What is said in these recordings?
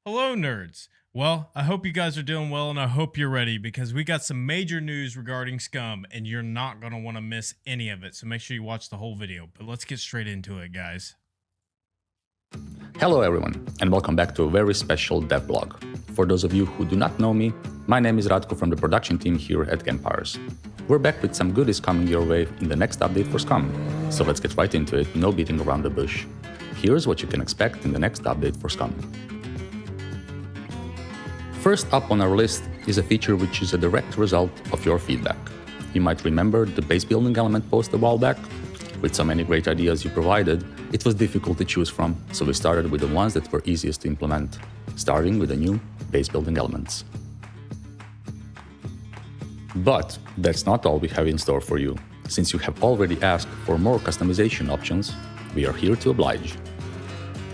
Hello, nerds. Well, I hope you guys are doing well and I hope you're ready because we got some major news regarding SCUM and you're not going to want to miss any of it. So make sure you watch the whole video. But let's get straight into it, guys. Hello everyone, and welcome back to a very special dev blog. For those of you who do not know me, my name is Radko from the production team here at Empires. We're back with some goodies coming your way in the next update for SCUM. So let's get right into it, no beating around the bush. Here's what you can expect in the next update for SCUM. First up on our list is a feature which is a direct result of your feedback. You might remember the base building element post a while back. With so many great ideas you provided, it was difficult to choose from, so we started with the ones that were easiest to implement, starting with the new base building elements. But that's not all we have in store for you. Since you have already asked for more customization options, we are here to oblige.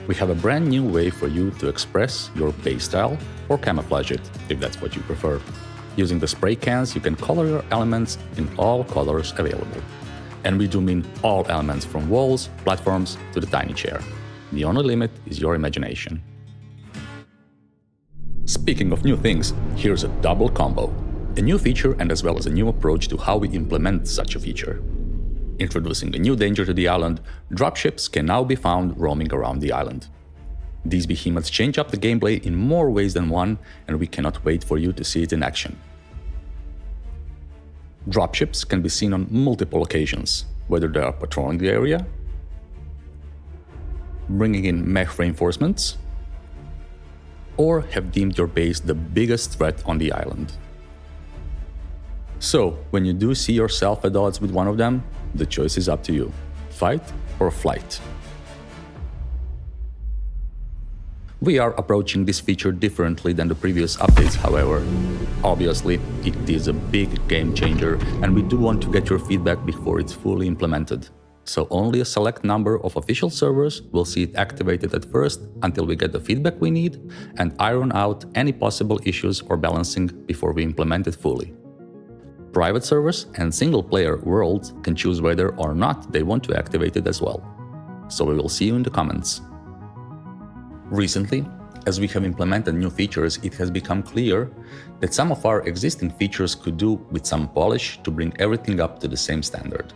We have a brand new way for you to express your base style or camouflage it, if that's what you prefer. Using the spray cans, you can color your elements in all colors available. And we do mean all elements from walls, platforms to the tiny chair. The only limit is your imagination. Speaking of new things, here's a double combo. A new feature and as well as a new approach to how we implement such a feature. Introducing a new danger to the island, dropships can now be found roaming around the island. These behemoths change up the gameplay in more ways than one, and we cannot wait for you to see it in action. Dropships can be seen on multiple occasions, whether they are patrolling the area, bringing in mech reinforcements, or have deemed your base the biggest threat on the island. So, when you do see yourself at odds with one of them, the choice is up to you: fight or flight. We are approaching this feature differently than the previous updates, however. Obviously, it is a big game changer, and we do want to get your feedback before it's fully implemented. So only a select number of official servers will see it activated at first until we get the feedback we need and iron out any possible issues or balancing before we implement it fully. Private servers and single-player worlds can choose whether or not they want to activate it as well. So we will see you in the comments. Recently, as we have implemented new features, it has become clear that some of our existing features could do with some polish to bring everything up to the same standard.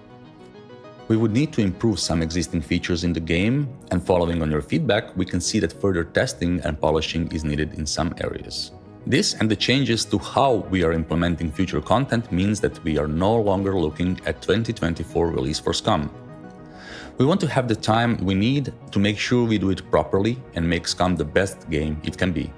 We would need to improve some existing features in the game, and following on your feedback, we can see that further testing and polishing is needed in some areas. This and the changes to how we are implementing future content means that we are no longer looking at 2024 release for SCUM. We want to have the time we need to make sure we do it properly and make SCUM the best game it can be.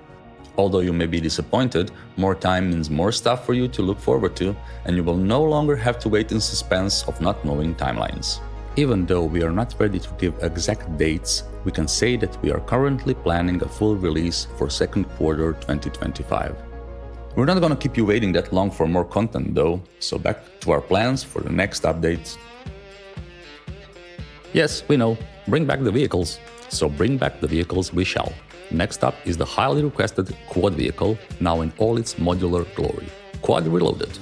Although you may be disappointed, more time means more stuff for you to look forward to, and you will no longer have to wait in suspense of not knowing timelines. Even though we are not ready to give exact dates, we can say that we are currently planning a full release for second quarter 2025. We're not gonna keep you waiting that long for more content though, so back to our plans for the next updates. Yes, we know, bring back the vehicles. So bring back the vehicles we shall. Next up is the highly requested quad vehicle, now in all its modular glory. Quad Reloaded.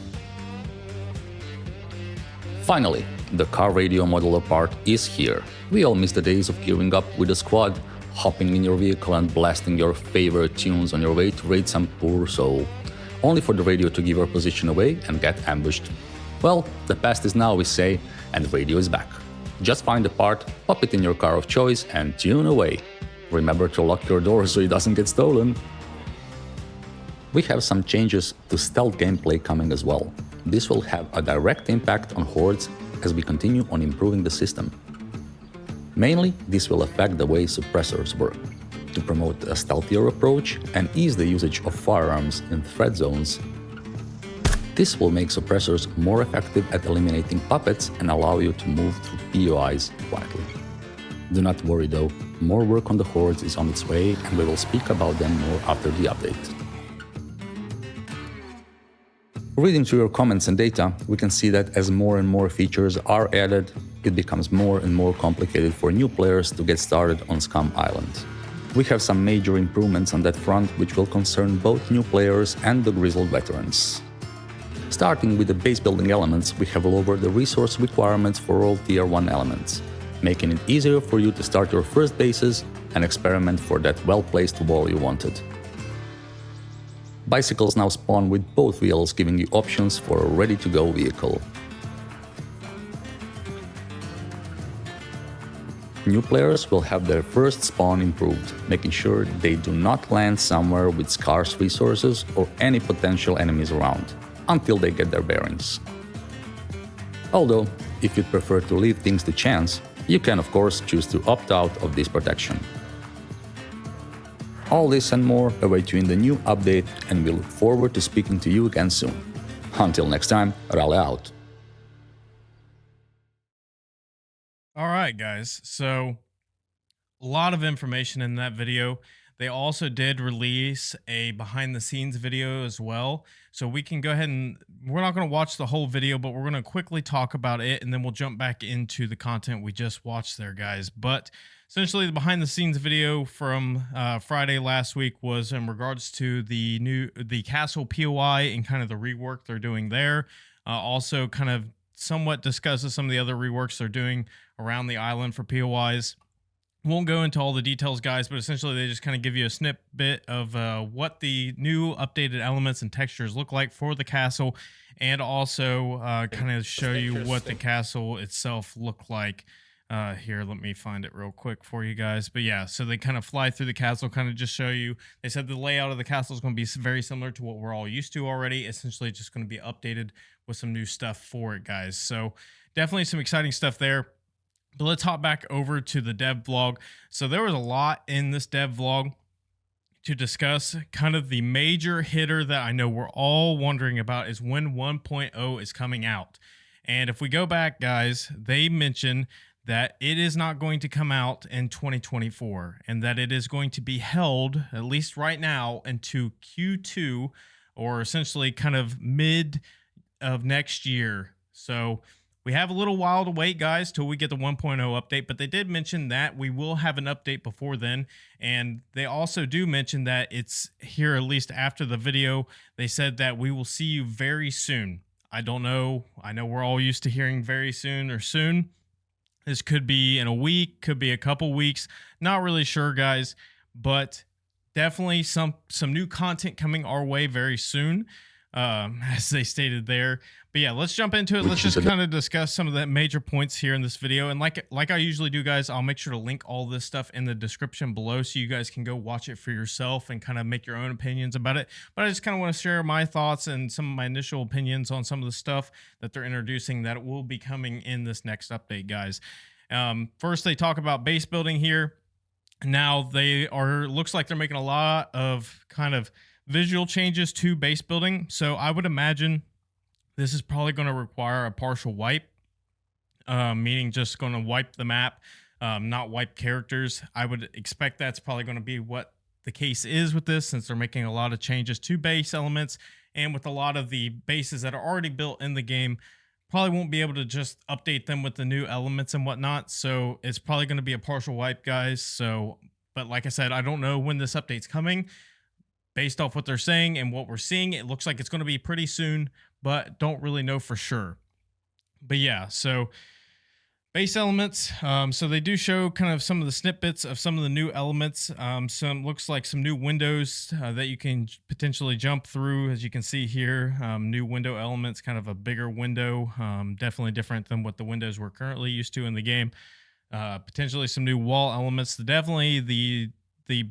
Finally, the car radio modular part is here. We all miss the days of gearing up with a squad, hopping in your vehicle and blasting your favorite tunes on your way to raid some poor soul, only for the radio to give your position away and get ambushed. Well, the past is now, we say, and the radio is back. Just find the part, pop it in your car of choice and tune away. Remember to lock your door so it doesn't get stolen. We have some changes to stealth gameplay coming as well. This will have a direct impact on hordes as we continue on improving the system. Mainly, this will affect the way suppressors work, to promote a stealthier approach and ease the usage of firearms in threat zones. This will make suppressors more effective at eliminating puppets and allow you to move through POIs quietly. Do not worry though, more work on the hordes is on its way and we will speak about them more after the update. Reading through your comments and data, we can see that as more and more features are added, it becomes more and more complicated for new players to get started on SCUM Island. We have some major improvements on that front which will concern both new players and the grizzled veterans. Starting with the base building elements, we have lowered the resource requirements for all Tier 1 elements, making it easier for you to start your first bases and experiment for that well-placed wall you wanted. Bicycles now spawn with both wheels, giving you options for a ready-to-go vehicle. New players will have their first spawn improved, making sure they do not land somewhere with scarce resources or any potential enemies around, until they get their bearings. Although, if you'd prefer to leave things to chance, you can of course choose to opt out of this protection. All this and more await you in the new update, and we look forward to speaking to you again soon. Until next time, Rally out! All right, guys. So a lot of information in that video. They also did release a behind the scenes video as well. So we can go ahead and we're not going to watch the whole video, but we're going to quickly talk about it and then we'll jump back into the content we just watched there, guys. But essentially the behind the scenes video from Friday last week was in regards to the castle POI and kind of the rework they're doing there. Also kind of somewhat discusses some of the other reworks they're doing around the island for POIs. Won't go into all the details, guys, but essentially they just kind of give you a snippet of what the new updated elements and textures look like for the castle, and also kind of show you what the castle itself looked like. Here, let me find it real quick for you guys. But yeah, so they kind of fly through the castle, kind of just show you. They said the layout of the castle is going to be very similar to what we're all used to already. Essentially, just going to be updated with some new stuff for it, guys. So definitely some exciting stuff there. But let's hop back over to the dev vlog. So there was a lot in this dev vlog to discuss. Kind of the major hitter that I know we're all wondering about is when 1.0 is coming out. And if we go back, guys, they mention that it is not going to come out in 2024 and that it is going to be held, at least right now, into Q2, or essentially kind of mid of next year. So we have a little while to wait, guys, till we get the 1.0 update, but they did mention that we will have an update before then. And they also do mention that it's here, at least after the video. They said that we will see you very soon. I don't know. I know we're all used to hearing very soon or soon. This could be in a week, could be a couple weeks. Not really sure, guys, but definitely some new content coming our way very soon, as they stated there. But yeah, let's jump into it. Let's just kind of discuss some of the major points here in this video. And like I usually do, guys, I'll make sure to link all this stuff in the description below so you guys can go watch it for yourself and kind of make your own opinions about it. But I just kind of want to share my thoughts and some of my initial opinions on some of the stuff that they're introducing that will be coming in this next update, guys. First, they talk about base building here. Now looks like they're making a lot of kind of visual changes to base building. So I would imagine this is probably going to require a partial wipe, meaning just going to wipe the map, not wipe characters. I would expect that's probably going to be what the case is with this, since they're making a lot of changes to base elements, and with a lot of the bases that are already built in the game, probably won't be able to just update them with the new elements and whatnot. So it's probably going to be a partial wipe, guys. So, but like I said, I don't know when this update's coming. Based off what they're saying and what we're seeing, it looks like it's going to be pretty soon, but don't really know for sure. But yeah, so base elements. So they do show kind of some of the snippets of some of the new elements. Some looks like some new windows that you can potentially jump through, as you can see here. New window elements, kind of a bigger window, definitely different than what the windows we're currently used to in the game. Potentially some new wall elements. Definitely the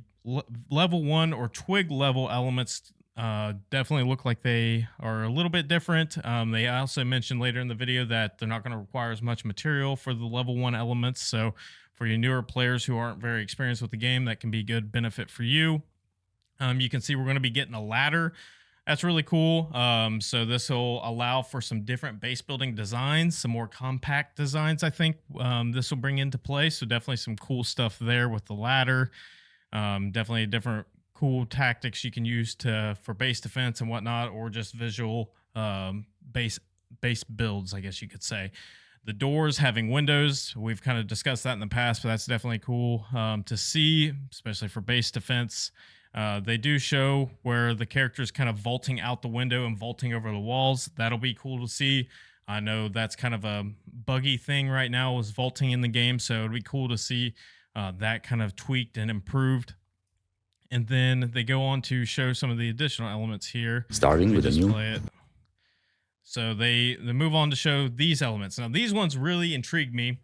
level 1 or twig level elements definitely look like they are a little bit different. They also mentioned later in the video that they're not going to require as much material for the level 1 elements. So for your newer players who aren't very experienced with the game, that can be good benefit for you. You can see we're going to be getting a ladder. That's really cool. So this will allow for some different base building designs, some more compact designs, I think this will bring into play. So definitely some cool stuff there with the ladder. Definitely different cool tactics you can use for base defense and whatnot, or just visual base builds, I guess you could say. The doors having windows, we've kind of discussed that in the past, but that's definitely cool to see, especially for base defense. They do show where the character is kind of vaulting out the window and vaulting over the walls. That'll be cool to see. I know that's kind of a buggy thing right now, is vaulting in the game, so it'd be cool to see that kind of tweaked and improved. And then they go on to show some of the additional elements here. Starting Let me with a just new play it. So they move on to show these elements. Now, these ones really intrigued me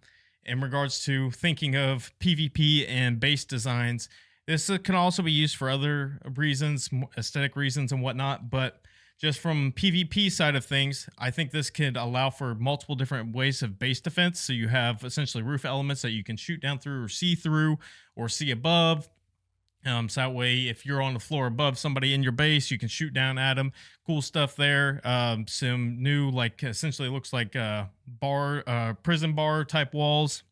in regards to thinking of PvP and base designs. This can also be used for other reasons, aesthetic reasons and whatnot, but just from PvP side of things, I think this could allow for multiple different ways of base defense. So you have essentially roof elements that you can shoot down through or see above. So that way, if you're on the floor above somebody in your base, you can shoot down at them. Cool stuff there. Some new, like essentially looks like prison bar type walls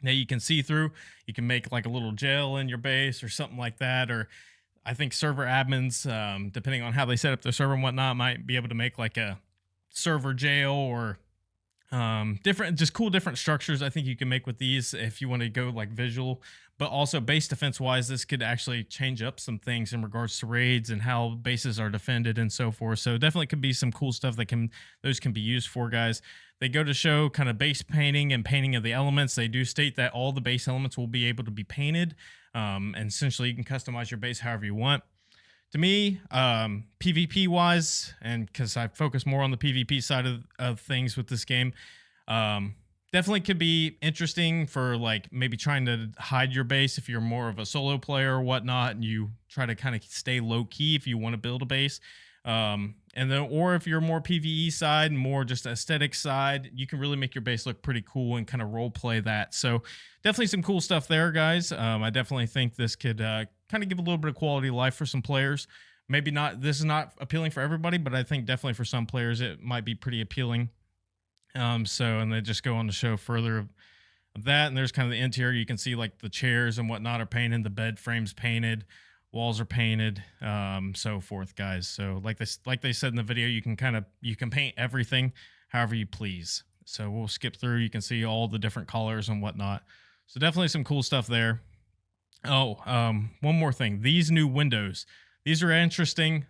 that you can see through. You can make like a little jail in your base or something like that. Or I think server admins, depending on how they set up their server and whatnot, might be able to make like a server jail or different, just cool different structures I think you can make with these if you want to go like visual. But also base defense wise, this could actually change up some things in regards to raids and how bases are defended and so forth. So definitely could be some cool stuff that those can be used for, guys. They go to show kind of base painting and painting of the elements. They do state that all the base elements will be able to be painted, and essentially you can customize your base however you want. To me, PvP wise, and because I focus more on the PvP side of things with this game, definitely could be interesting for like maybe trying to hide your base if you're more of a solo player or whatnot, and you try to kind of stay low key if you want to build a base. And then, or if you're more PvE side and more just aesthetic side, you can really make your base look pretty cool and kind of role play that. So definitely some cool stuff there, guys. I definitely think this could kind of give a little bit of quality of life for some players. Maybe not, this is not appealing for everybody, but I think definitely for some players it might be pretty appealing. And they just go on to show further of that, and there's kind of the interior. You can see like the chairs and whatnot are painted, the bed frames painted, walls are painted, so forth, guys. So like they said in the video, you can paint everything however you please. So we'll skip through. You can see all the different colors and whatnot. So definitely some cool stuff there. Oh, one more thing. These new windows. These are interesting.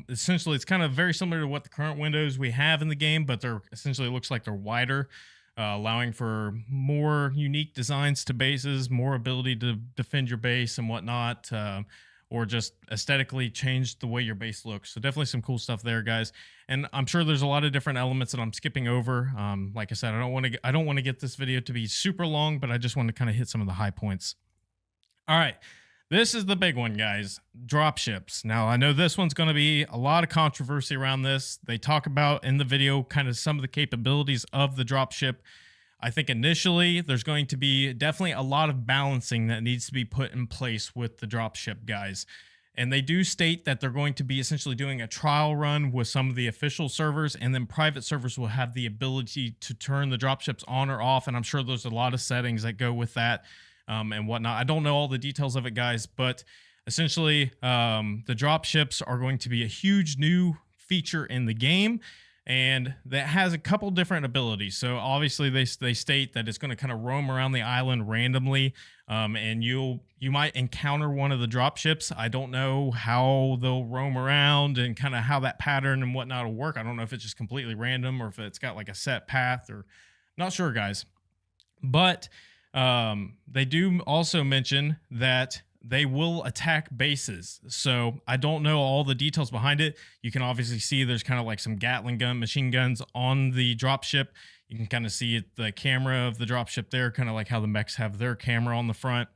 Essentially, it's kind of very similar to what the current windows we have in the game, but they're essentially looks like they're wider, allowing for more unique designs to bases, more ability to defend your base and whatnot, or just aesthetically change the way your base looks. So definitely some cool stuff there, guys. And I'm sure there's a lot of different elements that I'm skipping over. Like I said, I don't want to get this video to be super long, but I just want to kind of hit some of the high points. All right. This is the big one, guys. Dropships. Now, I know this one's going to be a lot of controversy around this. They talk about in the video kind of some of the capabilities of the dropship. I think initially there's going to be definitely a lot of balancing that needs to be put in place with the dropship, guys. And they do state that they're going to be essentially doing a trial run with some of the official servers, and then private servers will have the ability to turn the dropships on or off. And I'm sure there's a lot of settings that go with that. And whatnot. I don't know all the details of it, guys, but essentially the dropships are going to be a huge new feature in the game, and that has a couple different abilities. So obviously they state that it's going to kind of roam around the island randomly, and you might encounter one of the dropships. I don't know how they'll roam around and kind of how that pattern and whatnot will work. I don't know if it's just completely random or if it's got like a set path, or not sure, guys. But they do also mention that they will attack bases. So I don't know all the details behind it. You can obviously see there's kind of like some Gatling gun, machine guns on the dropship. You can kind of see it, the camera of the dropship there, kind of like how the mechs have their camera on the front.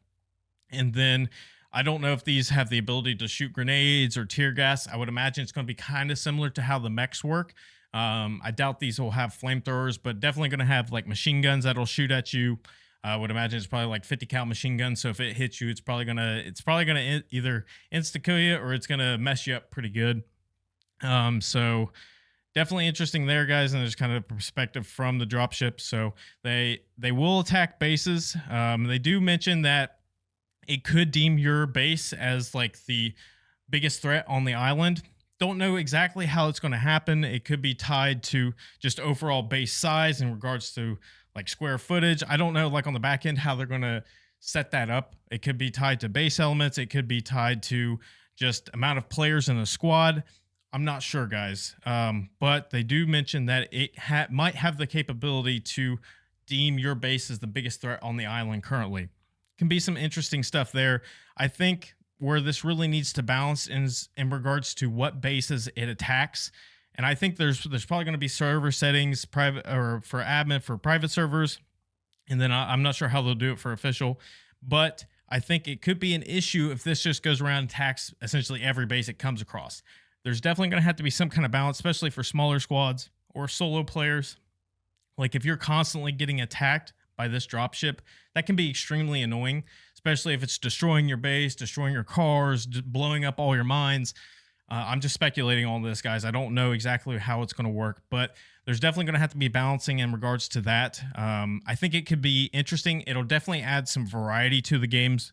And then I don't know if these have the ability to shoot grenades or tear gas. I would imagine it's going to be kind of similar to how the mechs work. I doubt these will have flamethrowers, but definitely going to have like machine guns that'll shoot at you. I would imagine it's probably like 50 cal machine gun. So if it hits you, it's probably gonna either insta kill you or it's gonna mess you up pretty good. So definitely interesting there, guys. And there's kind of a perspective from the dropship. So they will attack bases. They do mention that it could deem your base as like the biggest threat on the island. Don't know exactly how it's going to happen. It could be tied to just overall base size in regards to like square footage. I don't know, like on the back end, how they're going to set that up. It could be tied to base elements. It could be tied to just amount of players in a squad. I'm not sure, guys. But they do mention that it might have the capability to deem your base as the biggest threat on the island currently. Can be some interesting stuff there. I think where this really needs to balance is in regards to what bases it attacks. And I think there's probably going to be server settings, private or for admin for private servers, and then I'm not sure how they'll do it for official. But I think it could be an issue if this just goes around and attacks essentially every base it comes across. There's definitely going to have to be some kind of balance, especially for smaller squads or solo players. Like if you're constantly getting attacked by this dropship, that can be extremely annoying, especially if it's destroying your base, destroying your cars, blowing up all your mines. I'm just speculating on this, guys. I don't know exactly how it's going to work, but there's definitely going to have to be balancing in regards to that. I think it could be interesting. It'll definitely add some variety to the games.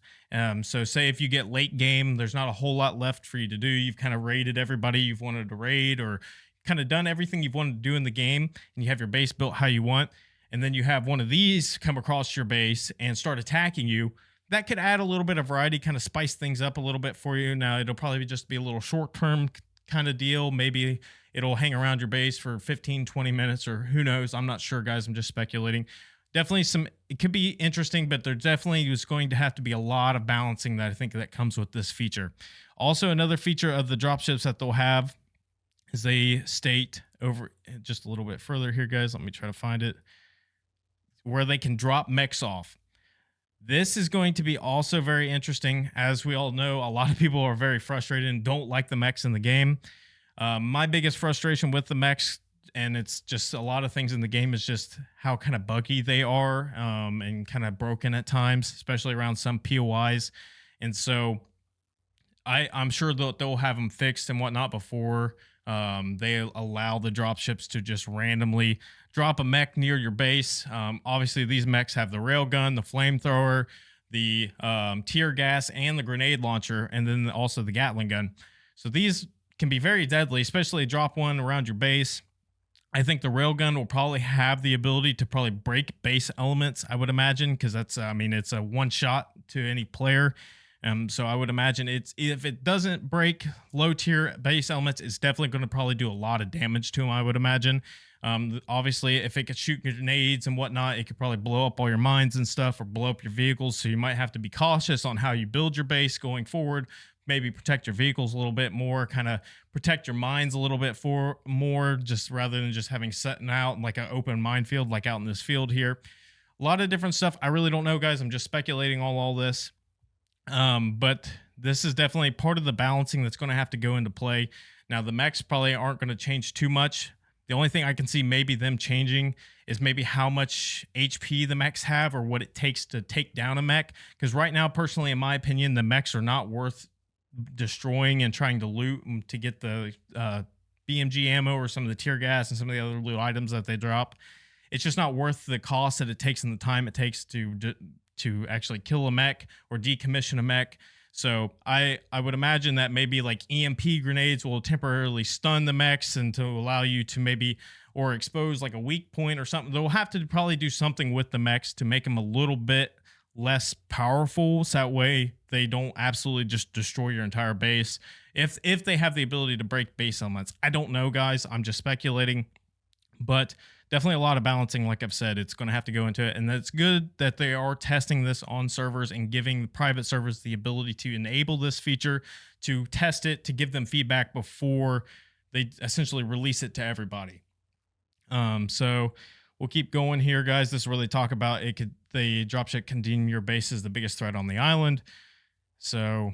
So say if you get late game, there's not a whole lot left for you to do. You've kind of raided everybody you've wanted to raid, or kind of done everything you've wanted to do in the game, and you have your base built how you want, and then you have one of these come across your base and start attacking you. That could add a little bit of variety, kind of spice things up a little bit for you. Now, it'll probably just be a little short-term kind of deal. Maybe it'll hang around your base for 15, 20 minutes, or who knows. I'm not sure, guys. I'm just speculating. Definitely it could be interesting, but there definitely is going to have to be a lot of balancing that I think that comes with this feature. Also, another feature of the dropships that they'll have is they state over just a little bit further here, guys. Let me try to find it, where they can drop mechs off. This is going to be also very interesting. As we all know, a lot of people are very frustrated and don't like the mechs in the game. My biggest frustration with the mechs, and it's just a lot of things in the game, is just how kind of buggy they are, and kind of broken at times, especially around some POIs. And so I'm sure they'll have them fixed and whatnot before they allow the dropships to just randomly drop a mech near your base. Obviously, these mechs have the railgun, the flamethrower, the tear gas, and the grenade launcher, and then also the Gatling gun. So these can be very deadly, especially drop one around your base. I think the railgun will probably have the ability to probably break base elements, I would imagine, because that's, it's a one shot to any player. So I would imagine if it doesn't break low tier base elements, it's definitely going to probably do a lot of damage to them, I would imagine. Obviously, if it could shoot grenades and whatnot, it could probably blow up all your mines and stuff, or blow up your vehicles. So you might have to be cautious on how you build your base going forward. Maybe protect your vehicles a little bit more, kind of protect your mines a little bit more, just rather than just having setting out like an open minefield, like out in this field here. A lot of different stuff. I really don't know, guys. I'm just speculating on all this. But this is definitely part of the balancing that's going to have to go into play. Now, the mechs probably aren't going to change too much. The only thing I can see maybe them changing is maybe how much HP the mechs have, or what it takes to take down a mech. Because right now, personally, in my opinion, the mechs are not worth destroying and trying to loot to get the BMG ammo or some of the tear gas and some of the other loot items that they drop. It's just not worth the cost that it takes and the time it takes to actually kill a mech or decommission a mech. So I would imagine that maybe like EMP grenades will temporarily stun the mechs and to allow you to maybe, or expose like a weak point or something. They'll have to probably do something with the mechs to make them a little bit less powerful, so that way they don't absolutely just destroy your entire base. If they have the ability to break base elements, I don't know, guys. I'm just speculating, but definitely a lot of balancing. Like I've said, it's going to have to go into it, and it's good that they are testing this on servers and giving private servers the ability to enable this feature, to test it, to give them feedback before they essentially release it to everybody. So we'll keep going here, guys. This is where they talk about it. The dropship can deem your base as the biggest threat on the island. So,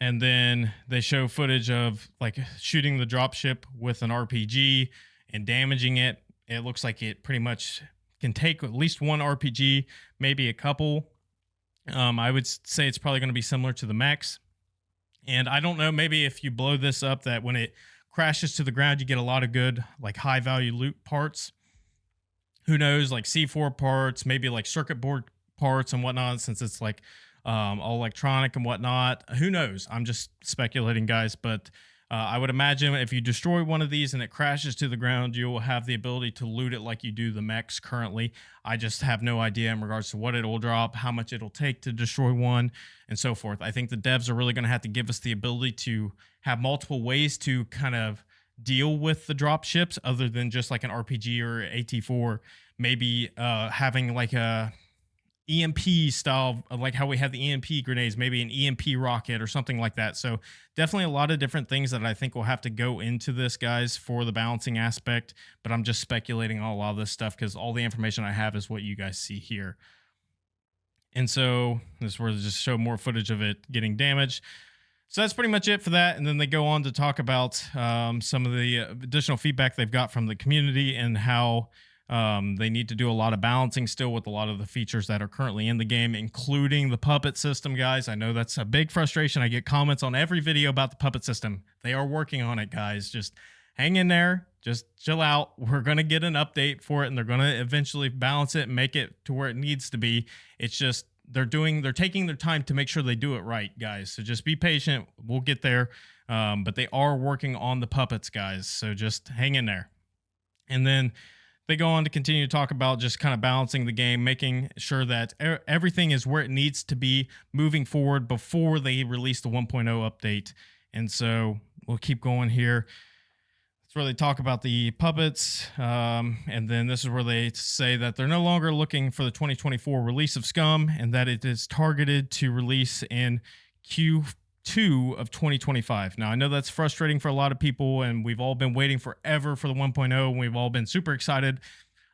and then they show footage of like shooting the dropship with an RPG and damaging it. It looks like it pretty much can take at least one RPG, maybe a couple. I would say it's probably going to be similar to the mechs. And I don't know, maybe if you blow this up, that when it crashes to the ground, you get a lot of good, like high value loot parts. Who knows, like C4 parts, maybe like circuit board parts and whatnot, since it's like all electronic and whatnot. Who knows? I'm just speculating, guys. But I would imagine if you destroy one of these and it crashes to the ground, you will have the ability to loot it like you do the mechs currently. I just have no idea in regards to what it'll drop, how much it'll take to destroy one, and so forth. I think the devs are really going to have to give us the ability to have multiple ways to kind of deal with the drop ships other than just like an RPG or AT4. Maybe having like a EMP style, like how we have the EMP grenades, maybe an EMP rocket or something like that. So definitely a lot of different things that I think will have to go into this, guys, for the balancing aspect. But I'm just speculating on a lot of this stuff because all the information I have is what you guys see here. And so this is where they just show more footage of it getting damaged. So that's pretty much it for that. And then they go on to talk about some of the additional feedback they've got from the community and how they need to do a lot of balancing still with a lot of the features that are currently in the game, including the puppet system, guys. I know that's a big frustration. I get comments on every video about the puppet system. They are working on it, guys. Just hang in there. Just chill out. We're going to get an update for it, and they're going to eventually balance it and make it to where it needs to be. It's just they're taking their time to make sure they do it right, guys. So just be patient. We'll get there. But they are working on the puppets, guys. So just hang in there. And then they go on to continue to talk about just kind of balancing the game, making sure that everything is where it needs to be moving forward before they release the 1.0 update. And so we'll keep going here. That's where they talk about the puppets. And then this is where they say that they're no longer looking for the 2024 release of SCUM and that it is targeted to release in Q2 of 2025. Now, I know that's frustrating for a lot of people, and we've all been waiting forever for the 1.0, and we've all been super excited.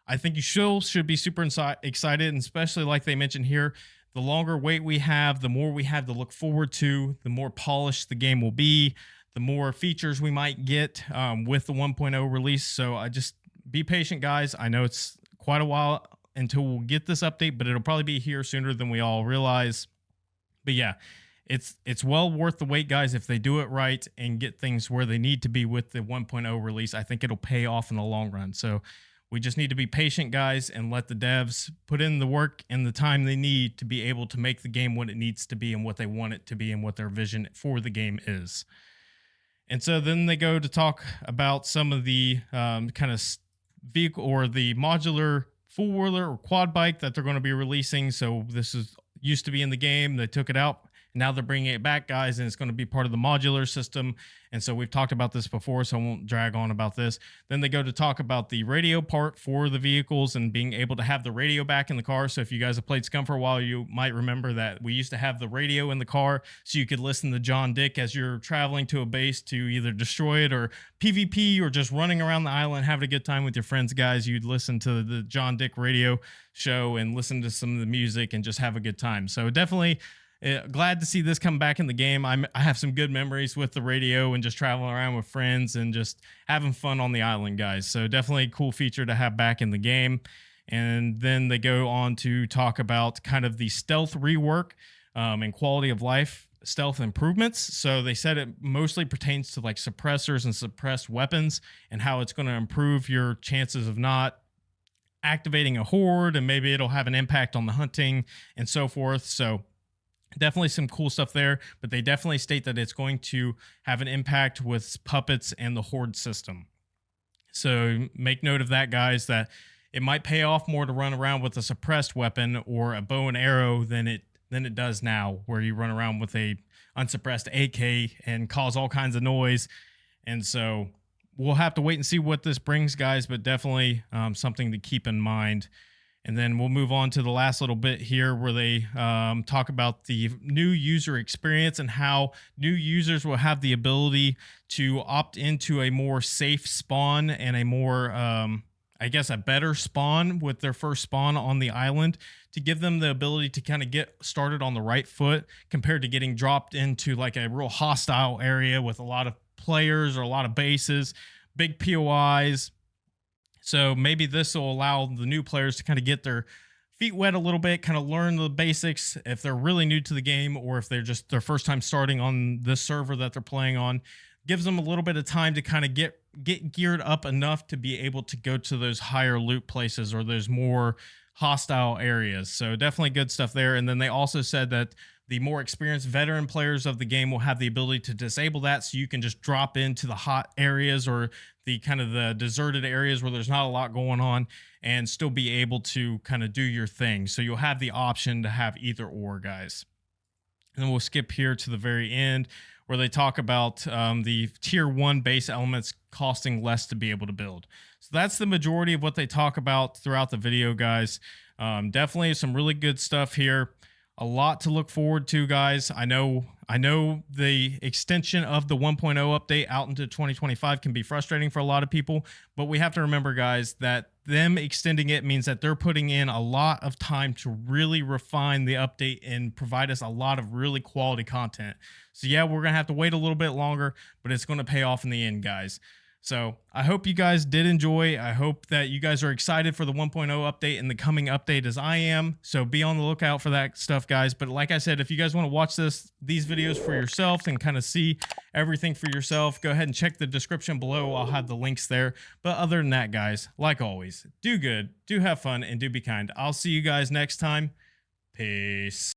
I think you should be super excited, and especially like they mentioned here, the longer wait we have, the more we have to look forward to, the more polished the game will be, the more features we might get with the 1.0 release. So I just be patient, guys. I know it's quite a while until we'll get this update, but it'll probably be here sooner than we all realize. But yeah, it's well worth the wait, guys. If they do it right and get things where they need to be with the 1.0 release, I think it'll pay off in the long run. So we just need to be patient, guys, and let the devs put in the work and the time they need to be able to make the game what it needs to be and what they want it to be and what their vision for the game is. And so then they go to talk about some of the kind of vehicle or the modular four-wheeler or quad bike that they're going to be releasing. So this used to be in the game. They took it out. Now they're bringing it back, guys, and it's going to be part of the modular system. And so we've talked about this before, so I won't drag on about this. Then they go to talk about the radio part for the vehicles and being able to have the radio back in the car. So if you guys have played SCUM for a while, you might remember that we used to have the radio in the car so you could listen to John Dick as you're traveling to a base to either destroy it or PvP or just running around the island, having a good time with your friends, guys. You'd listen to the John Dick radio show and listen to some of the music and just have a good time. So definitely glad to see this come back in the game. I have some good memories with the radio and just traveling around with friends and just having fun on the island, guys. So definitely a cool feature to have back in the game. And then they go on to talk about kind of the stealth rework and quality of life stealth improvements. So they said it mostly pertains to like suppressors and suppressed weapons and how it's going to improve your chances of not activating a horde, and maybe it'll have an impact on the hunting and so forth. So definitely some cool stuff there, but they definitely state that it's going to have an impact with puppets and the horde system. So make note of that, guys, that it might pay off more to run around with a suppressed weapon or a bow and arrow than it does now, where you run around with a unsuppressed AK and cause all kinds of noise. And so we'll have to wait and see what this brings, guys, but definitely something to keep in mind. And then we'll move on to the last little bit here where they talk about the new user experience and how new users will have the ability to opt into a more safe spawn and a more, I guess, a better spawn with their first spawn on the island to give them the ability to kind of get started on the right foot compared to getting dropped into like a real hostile area with a lot of players or a lot of bases, big POIs. So maybe this will allow the new players to kind of get their feet wet a little bit, kind of learn the basics if they're really new to the game or if they're just their first time starting on this server that they're playing on. Gives them a little bit of time to kind of get geared up enough to be able to go to those higher loot places or those more hostile areas. So definitely good stuff there. And then they also said that the more experienced veteran players of the game will have the ability to disable that, so you can just drop into the hot areas or the kind of the deserted areas where there's not a lot going on and still be able to kind of do your thing. So you'll have the option to have either or, guys. And then we'll skip here to the very end where they talk about the tier 1 base elements costing less to be able to build. So that's the majority of what they talk about throughout the video, guys. Definitely some really good stuff here. A lot to look forward to, guys. I know the extension of the 1.0 update out into 2025 can be frustrating for a lot of people, but we have to remember, guys, that them extending it means that they're putting in a lot of time to really refine the update and provide us a lot of really quality content. So yeah, we're going to have to wait a little bit longer, but it's going to pay off in the end, guys. So I hope you guys did enjoy. I hope that you guys are excited for the 1.0 update and the coming update as I am. So be on the lookout for that stuff, guys. But like I said, if you guys want to watch these videos for yourself and kind of see everything for yourself, go ahead and check the description below. I'll have the links there. But other than that, guys, like always, do good, do have fun, and do be kind. I'll see you guys next time. Peace.